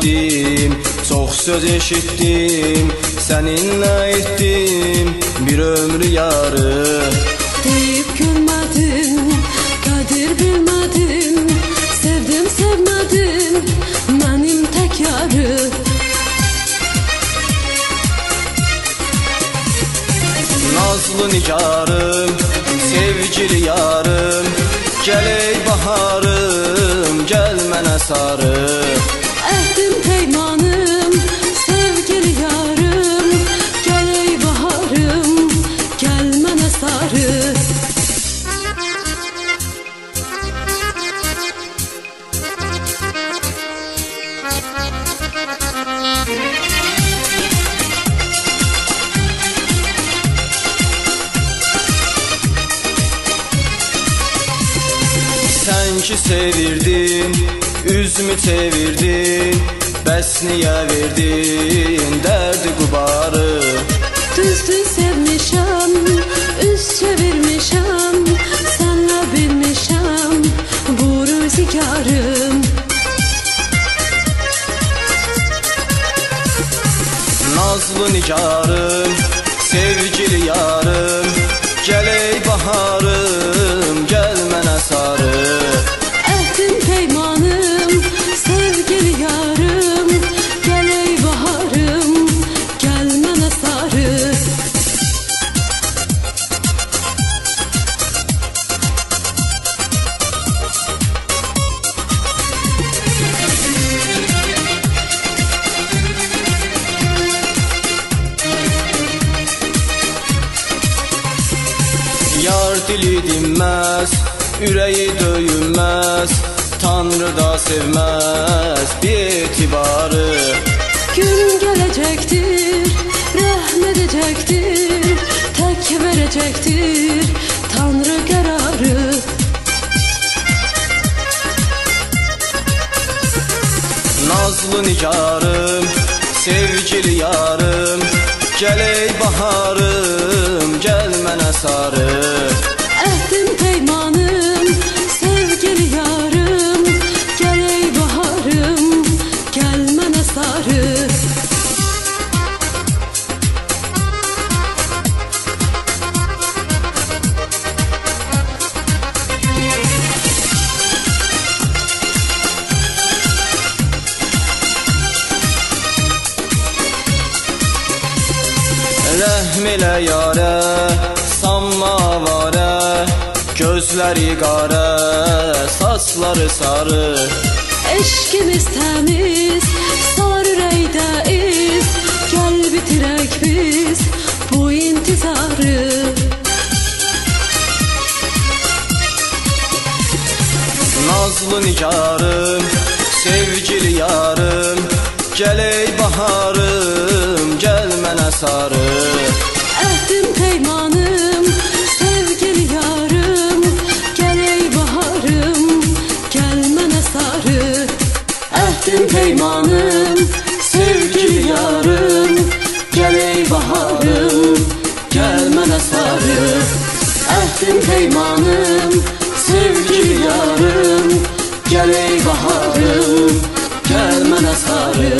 etdim, çox söz eşitdim, səninlə etdim bir ömrü yarı. Deyib görmədin, qədir bilmədin, sevdim sevmədin, mənim tək yarı. Nazlı nigarım, sevgili yarım, gəl ey baharım, gəl mənə sarı. Əhdim peymanım, sevgili yarım, gəl ey baharım, gəl mənə sarı. Sən ki sevirdin, üzümü çevirdin, bəs niyə verdin dərdi qubarı? Düzdür sevmişəm, üz çevirmişəm, sənlə bilmişəm bu rüzgarım. Nazlı nigarım, sevgili yarım, gəl ey baharım, gəl mənə sarı. Əhdim peymanım, sevgili yarım, gəl ey baharım, gəl mənə sarı. Yar dili dinməz, ürəyi döyünməz, Tanrı da sevməz bir etibarı. Gün gələcəkdir, rəhm edəcəkdir, tək verəcəkdir Tanrı qərarı. Nazlı nigarım, sevgili yarım, gəl ey baharım, gəl mənə sarı. Əhdim peymanım, sevgili yarım, gəl ey baharım, gəl mənə sarı. Rəhm elə yarə, sanma avarə, gözləri qarə, saçları sarı. Eşkimiz təmiz, sar ürəkdə iz, gəl bitirək biz bu intizarı. Nazlı nigarım, sevgili yarım, gəl ey baharım, gəl mənə sarı. Əhdim peymanım, sevgili yarım, gəl ey baharım, gəl mənə sarı. Əhdim peymanım, sevgili yarım, gəl ey baharım, gəl mənə sarı. Əhdim peymanım, sevgili yarım, gəl ey baharım, gəl mənə sarı.